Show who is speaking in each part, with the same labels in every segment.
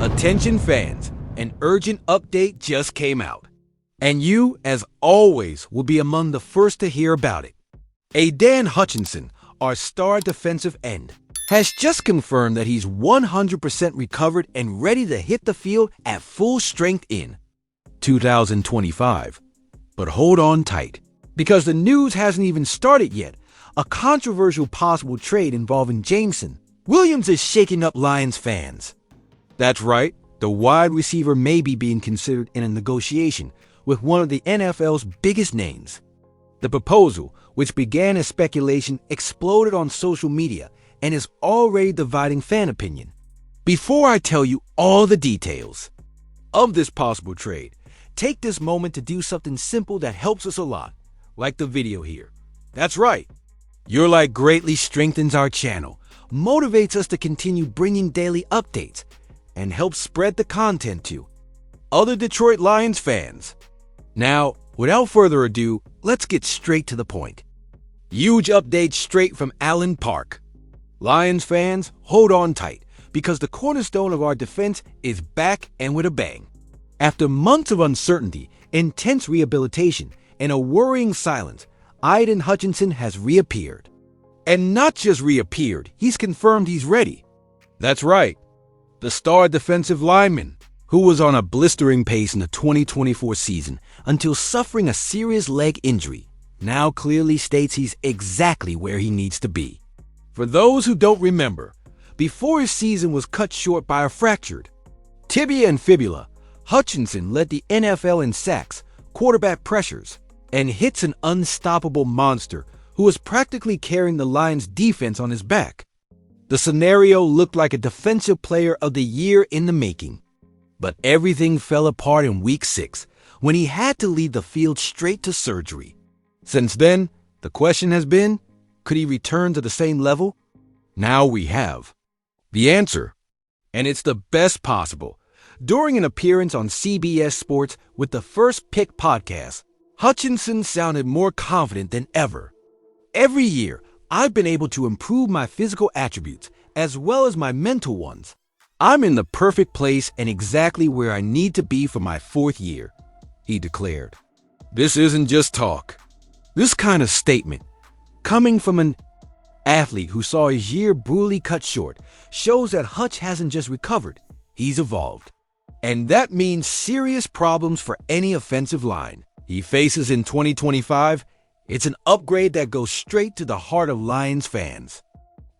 Speaker 1: Attention fans, an urgent update just came out. And you, as always, will be among the first to hear about it. Aidan Hutchinson, our star defensive end, has just confirmed that he's 100% recovered and ready to hit the field at full strength in 2025. But hold on tight, because the news hasn't even started yet. A controversial possible trade involving JAMESON Williams is shaking up Lions fans. That's right, the wide receiver may be being considered in a negotiation with one of the NFL's biggest names. The proposal, which began as speculation, exploded on social media and is already dividing fan opinion. Before I tell you all the details of this possible trade, take this moment to do something simple that helps us a lot, like the video here. That's right. Your like greatly strengthens our channel, motivates us to continue bringing daily updates, and helps spread the content to other Detroit Lions fans. Now, without further ado, let's get straight to the point. Huge update straight from Allen Park. Lions fans, hold on tight, because the cornerstone of our defense is back and with a bang. After months of uncertainty, intense rehabilitation, and a worrying silence, Aidan Hutchinson has reappeared. And not just reappeared, he's confirmed he's ready. That's right. The star defensive lineman, who was on a blistering pace in the 2024 season until suffering a serious leg injury, now clearly states he's exactly where he needs to be. For those who don't remember, before his season was cut short by a fractured tibia and fibula, Hutchinson led the NFL in sacks, quarterback pressures, and hits an unstoppable monster who was practically carrying the Lions' defense on his back. The scenario looked like a defensive player of the year in the making. But everything fell apart in Week 6 when he had to lead the field straight to surgery. Since then, the question has been, could he return to the same level? Now we have the answer, and it's the best possible. During an appearance on CBS Sports with the First Pick podcast, Hutchinson sounded more confident than ever. Every year, I've been able to improve my physical attributes as well as my mental ones. I'm in the perfect place and exactly where I need to be for my 4th year, he declared. This isn't just talk. This kind of statement, coming from an athlete who saw his year brutally cut short, shows that Hutch hasn't just recovered, he's evolved. And that means serious problems for any offensive line he faces in 2025. It's an upgrade that goes straight to the heart of Lions fans.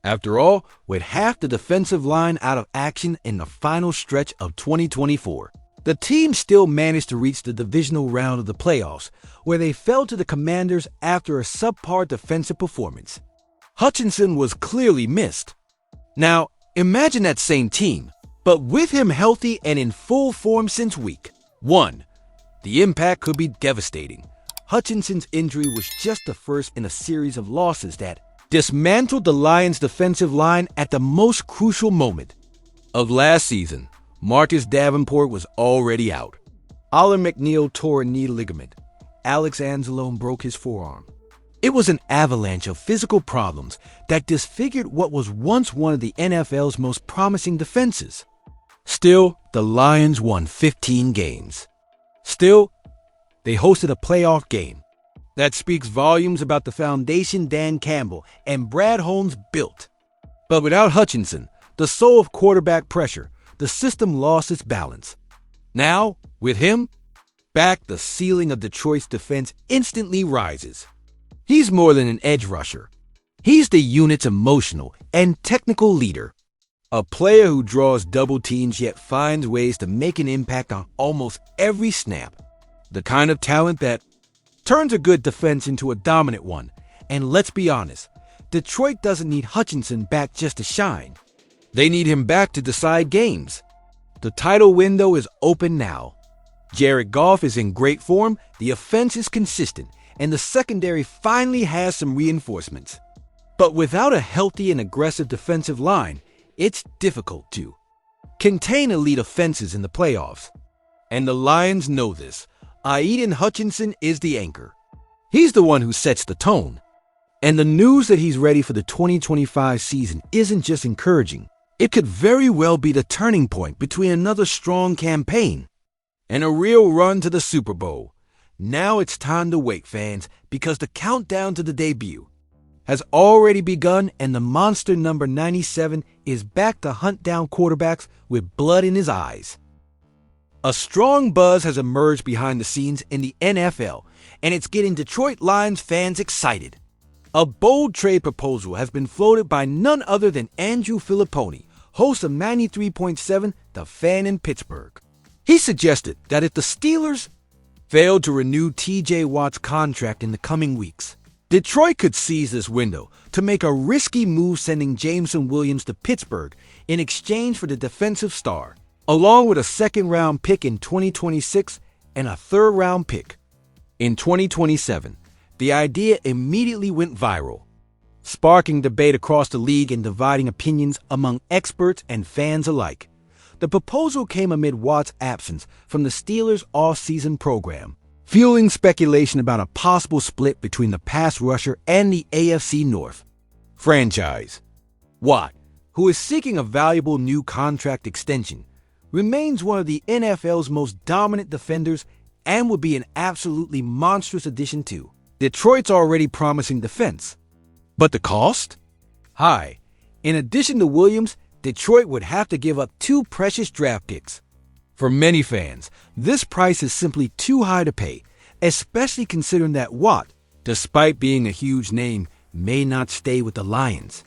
Speaker 1: After all, with half the defensive line out of action in the final stretch of 2024, the team still managed to reach the divisional round of the playoffs, where they fell to the Commanders after a subpar defensive performance. Hutchinson was clearly missed. Now, imagine that same team, but with him healthy and in full form since Week 1. The impact could be devastating. Hutchinson's injury was just the first in a series of losses that dismantled the Lions' defensive line at the most crucial moment of last season. Marcus Davenport was already out. Alan McNeil tore a knee ligament. Alex Anzalone broke his forearm. It was an avalanche of physical problems that disfigured what was once one of the NFL's most promising defenses. Still, the Lions won 15 games. Still, they hosted a playoff game. That speaks volumes about the foundation Dan Campbell and Brad Holmes built. But without Hutchinson, the soul of quarterback pressure, the system lost its balance. Now, with him back, the ceiling of Detroit's defense instantly rises. He's more than an edge rusher. He's the unit's emotional and technical leader. A player who draws double teams yet finds ways to make an impact on almost every snap. The kind of talent that turns a good defense into a dominant one. And let's be honest, Detroit doesn't need Hutchinson back just to shine. They need him back to decide games. The title window is open now. Jared Goff is in great form, the offense is consistent, and the secondary finally has some reinforcements. But without a healthy and aggressive defensive line, it's difficult to contain elite offenses in the playoffs. And the Lions know this. Aidan Hutchinson is the anchor. He's the one who sets the tone. And the news that he's ready for the 2025 season isn't just encouraging, It could very well be the turning point between another strong campaign and a real run to the Super Bowl. Now it's time to wait, fans, because the countdown to the debut has already begun, and the monster number 97 is back to hunt down quarterbacks with blood in his eyes. A strong buzz has emerged behind the scenes in the NFL, and it's getting Detroit Lions fans excited. A bold trade proposal has been floated by none other than Andrew Filipponi, host of 93.7 The Fan in Pittsburgh. He suggested that if the Steelers failed to renew T.J. Watt's contract in the coming weeks, Detroit could seize this window to make a risky move, sending Jameson Williams to Pittsburgh in exchange for the defensive star, along with a second-round pick in 2026 and a third-round pick in 2027. The idea immediately went viral, sparking debate across the league and dividing opinions among experts and fans alike. The proposal came amid Watt's absence from the Steelers' off-season program, fueling speculation about a possible split between the pass rusher and the AFC North franchise. Watt, who is seeking a valuable new contract extension, remains one of the NFL's most dominant defenders and would be an absolutely monstrous addition to Detroit's already promising defense. But the cost? High. In addition to Williams, Detroit would have to give up 2 precious draft picks. For many fans, this price is simply too high to pay, especially considering that Watt, despite being a huge name, may not stay with the Lions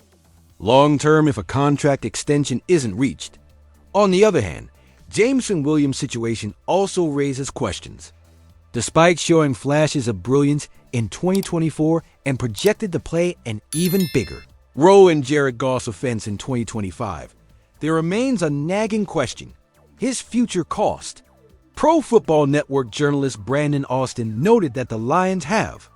Speaker 1: long-term if a contract extension isn't reached. On the other hand, Jameson Williams' situation also raises questions. Despite showing flashes of brilliance in 2024 and projected to play an even bigger role in Jared Goff's offense in 2025, there remains a nagging question: his future cost. Pro Football Network journalist Brandon Austin noted that the Lions have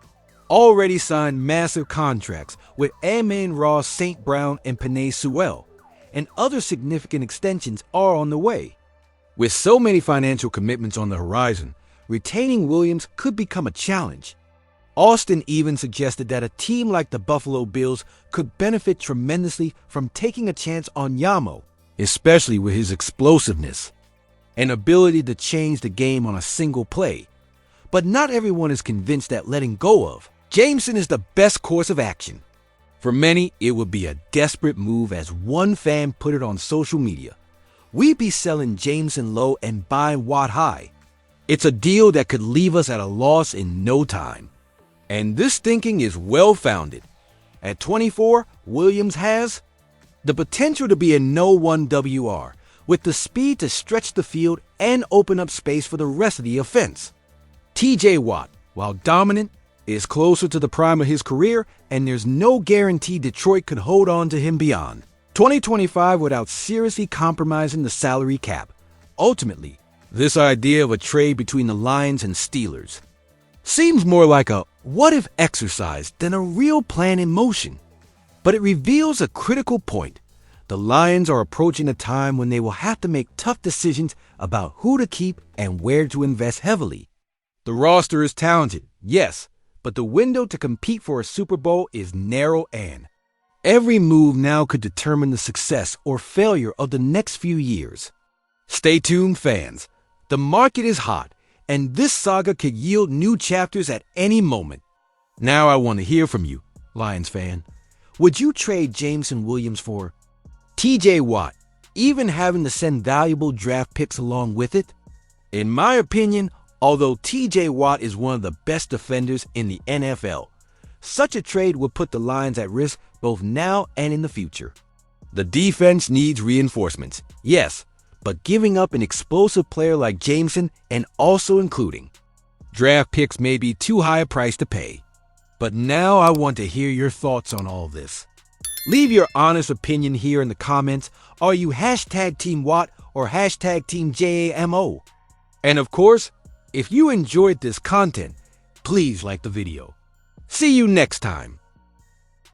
Speaker 1: already signed massive contracts with Amon-Ra St. Brown and Penei Sewell, and other significant extensions are on the way. With so many financial commitments on the horizon, retaining Williams could become a challenge. Austin even suggested that a team like the Buffalo Bills could benefit tremendously from taking a chance on Yamo, especially with his explosiveness and ability to change the game on a single play. But not everyone is convinced that letting go of Jameson is the best course of action. For many, it would be a desperate move, as one fan put it on social media: "We'd be selling Jameson low and buying Watt high. It's a deal that could leave us at a loss in no time." And this thinking is well-founded. At 24, Williams has the potential to be a no-1 WR, with the speed to stretch the field and open up space for the rest of the offense. T.J. Watt, while dominant, is closer to the prime of his career, and there's no guarantee Detroit could hold on to him beyond 2025 without seriously compromising the salary cap. Ultimately, this idea of a trade between the Lions and Steelers seems more like a what-if exercise than a real plan in motion. But it reveals a critical point. The Lions are approaching a time when they will have to make tough decisions about who to keep and where to invest heavily. The roster is talented, yes, but the window to compete for a Super Bowl is narrow, and every move now could determine the success or failure of the next few years. Stay tuned, fans. The market is hot, and this saga could yield new chapters at any moment. Now I want to hear from you, Lions fan. Would you trade Jameson Williams for T.J. Watt, even having to send valuable draft picks along with it? In my opinion, although T.J. Watt is one of the best defenders in the NFL, such a trade would put the Lions at risk both now and in the future. The defense needs reinforcements, yes, but giving up an explosive player like Jameson, and also including draft picks, may be too high a price to pay. But now I want to hear your thoughts on all this. Leave your honest opinion here in the comments. Are you hashtag Team Watt or hashtag Team JAMO? And of course, if you enjoyed this content, please like the video. See you next time.